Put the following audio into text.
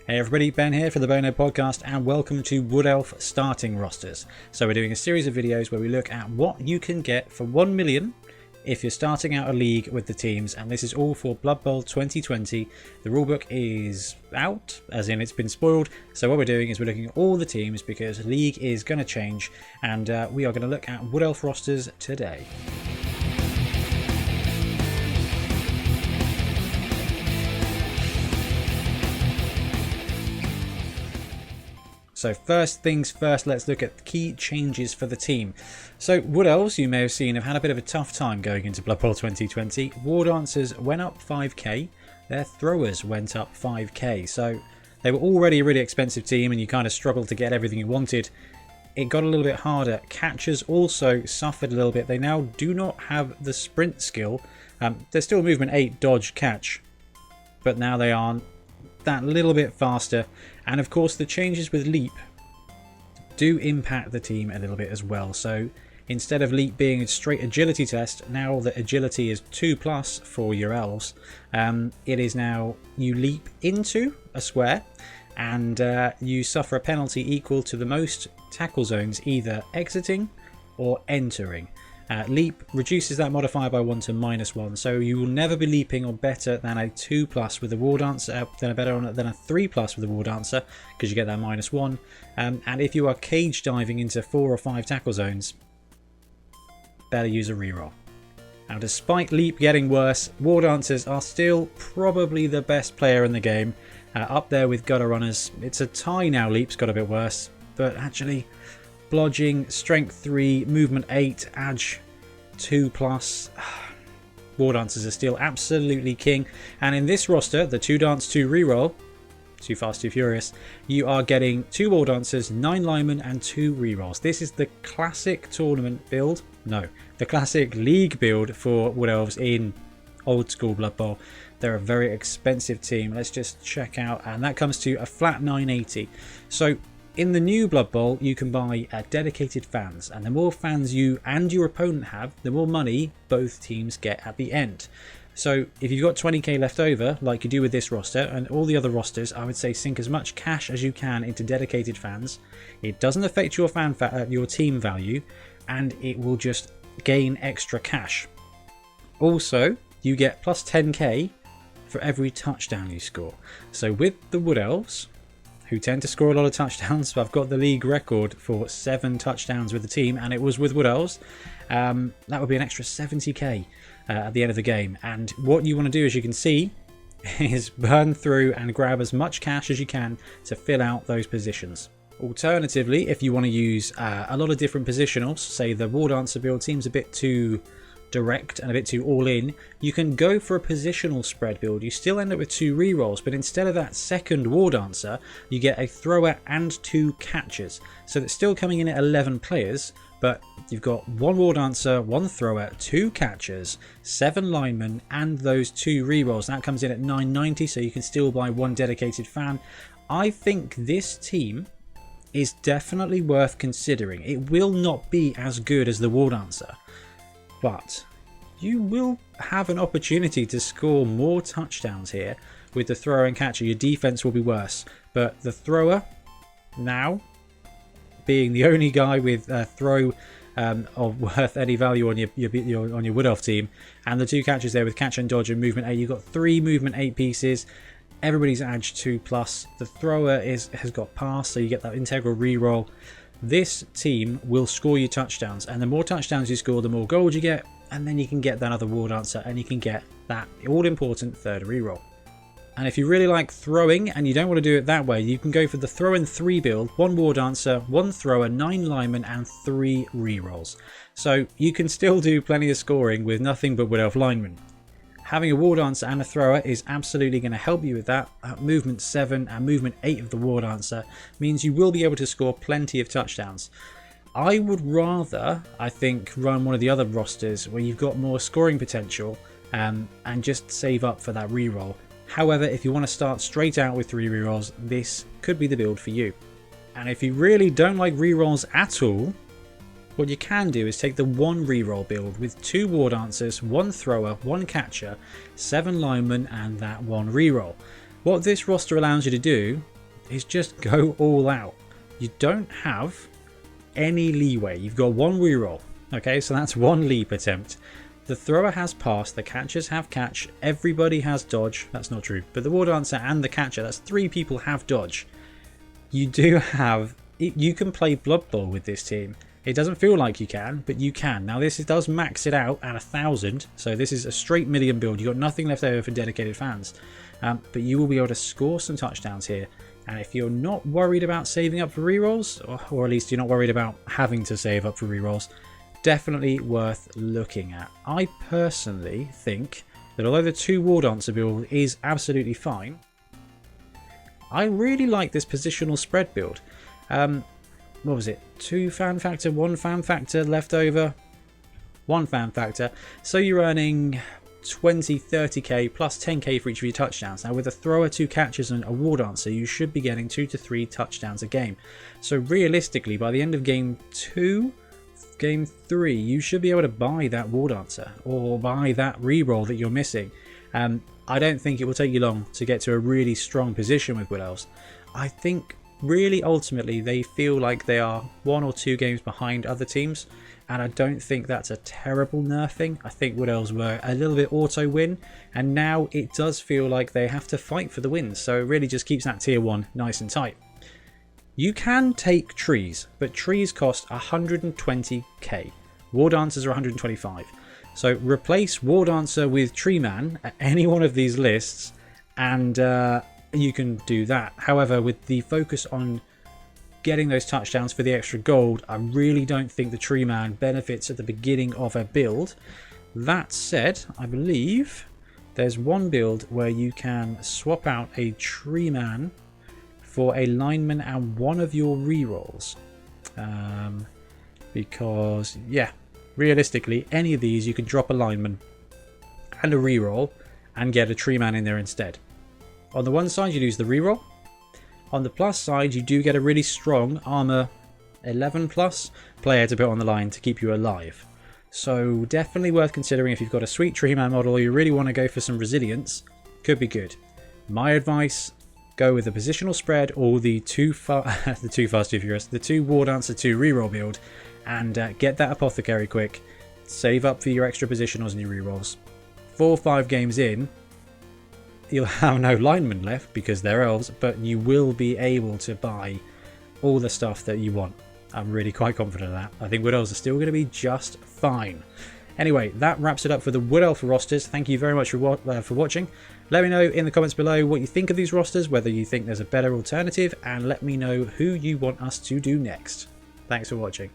Hey everybody, Ben here for the Bonehead podcast and welcome to Wood Elf starting rosters. So we're doing a series of videos where we look at what you can get for 1 million if you're starting out a league with the teams, and this is all for Blood Bowl 2020. The rulebook is out, as in it's been spoiled, so what we're doing is we're looking at all the teams because league is going to change, and we are going to look at Wood Elf rosters today. So first things first, let's look at the key changes for the team. So Wood Elves, you may have seen, have had a bit of a tough time going into Blood Bowl 2020. Wardancers went up 5k, their throwers went up 5k. So they were already a really expensive team and you kind of struggled to get everything you wanted. It got a little bit harder. Catchers also suffered a little bit. They now do not have the sprint skill. They're still movement 8 dodge catch, but now they are that little bit faster, and of course the changes with leap do impact the team a little bit as well. So instead of leap being a straight agility test, now the agility is 2+ for your elves. It is now you leap into a square and you suffer a penalty equal to the most tackle zones either exiting or entering. Leap reduces that modifier by 1 to -1, so you will never be leaping or better than a 2+ with a wardancer, than a 3+ with a wardancer, because you get that -1. And if you are cage diving into 4 or 5 tackle zones, better use a reroll. Now, despite leap getting worse, wardancers are still probably the best player in the game, up there with gutter runners. It's a tie now. Leap's got a bit worse, but actually blodging, strength 3, movement 8, edge 2+. Wardancers are still absolutely king. And in this roster, the 2 dance 2 reroll, Too Fast Too Furious, you are getting 2 wardancers, 9 linemen and 2 rerolls. This is the classic tournament build. No, the classic league build for Wood Elves in old school Blood Bowl. They're a very expensive team. Let's just check out, and that comes to a flat 980. So in the new Blood Bowl, you can buy dedicated fans, and the more fans you and your opponent have, the more money both teams get at the end. So if you've got 20k left over, like you do with this roster and all the other rosters, I would say sink as much cash as you can into dedicated fans. It doesn't affect your your team value, and it will just gain extra cash. Also, you get plus 10k for every touchdown you score. So with the Wood Elves, who tend to score a lot of touchdowns, so I've got the league record for 7 touchdowns with the team, and it was with Wood Elves. That would be an extra 70k at the end of the game. And what you want to do, as you can see, is burn through and grab as much cash as you can to fill out those positions. Alternatively, if you want to use a lot of different positionals, say the wardancer build seems a bit too direct and a bit too all in, you can go for a positional spread build. You still end up with 2 rerolls, but instead of that second wardancer, you get a thrower and 2 catchers. So that's still coming in at 11 players, but you've got 1 wardancer, 1 thrower, 2 catchers, 7 linemen, and those 2 rerolls. That comes in at 990, so you can still buy 1 dedicated fan. I think this team is definitely worth considering. It will not be as good as the wardancer, but you will have an opportunity to score more touchdowns here with the thrower and catcher. Your defense will be worse, but the thrower, now being the only guy with a throw of worth any value on your Wood Elf team, and the 2 catchers there with catch and dodge and movement 8, you've got 3 movement 8 pieces. Everybody's edge 2+. The thrower has got pass, so you get that integral reroll. This team will score you touchdowns, and the more touchdowns you score, the more gold you get, and then you can get that other wardancer and you can get that all-important 3rd reroll. And if you really like throwing and you don't want to do it that way, you can go for the throw and 3 build: 1 wardancer, 1 thrower, 9 linemen and 3 rerolls. So you can still do plenty of scoring with nothing but Wood Elf linemen. Having a wardancer and a thrower is absolutely going to help you with that. Movement 7 and movement 8 of the wardancer means you will be able to score plenty of touchdowns. I would rather, I think, run one of the other rosters where you've got more scoring potential and just save up for that reroll. However, if you want to start straight out with 3 rerolls, this could be the build for you. And if you really don't like rerolls at all, what you can do is take the 1 reroll build with 2 wardancers, 1 thrower, 1 catcher, 7 linemen and that 1 reroll. What this roster allows you to do is just go all out. You don't have any leeway. You've got one reroll. Okay, so that's one leap attempt. The thrower has pass, the catchers have catch, everybody has dodge. That's not true, but the wardancer and the catcher, that's 3 people have dodge. You do have, you can play Blood Bowl with this team. It doesn't feel like you can, but you can. Now this does max it out at 1,000, so this is a straight million build. You've got nothing left over for dedicated fans, but you will be able to score some touchdowns here. And if you're not worried about saving up for rerolls, or at least you're not worried about having to save up for rerolls, definitely worth looking at. I personally think that although the 2 wardancer build is absolutely fine, I really like this positional spread build. What was it? 2 fan factor, 1 fan factor left over, 1 fan factor. So you're earning 20, 30k plus 10k for each of your touchdowns. Now with a thrower, 2 catches and a wardancer, you should be getting 2 to 3 touchdowns a game. So realistically, by the end of game 2, game 3, you should be able to buy that wardancer or buy that reroll that you're missing. I don't think it will take you long to get to a really strong position with Wood Elves. I think really ultimately they feel like they are 1 or 2 games behind other teams, and I don't think that's a terrible nerfing. I think Wood Elves were a little bit auto win, and now it does feel like they have to fight for the wins, so it really just keeps that tier 1 nice and tight. You can take trees, but trees cost 120k. Wardancers are 125. So replace Wardancer with Tree Man at any one of these lists, and you can do that. However, with the focus on getting those touchdowns for the extra gold, I really don't think the Tree Man benefits at the beginning of a build. That said, I believe there's one build where you can swap out a Tree Man for a lineman and one of your rerolls, because yeah, realistically any of these you can drop a lineman and a reroll and get a tree man in there instead. On the one side you lose the reroll, on the plus side you do get a really strong armor 11 plus player to put on the line to keep you alive. So definitely worth considering if you've got a sweet tree man model or you really want to go for some resilience. Could be good. My advice, go with the positional spread or the 2 fast 2 furious, the 2 wardancer 2 reroll build, and get that apothecary quick. Save up for your extra positionals and your rerolls. 4 or 5 games in, you'll have no linemen left because they're elves, but you will be able to buy all the stuff that you want. I'm really quite confident of that. I think Wood Elves are still going to be just fine. Anyway, that wraps it up for the Wood Elf rosters. Thank you very much for watching. Let me know in the comments below what you think of these rosters, whether you think there's a better alternative, and let me know who you want us to do next. Thanks for watching.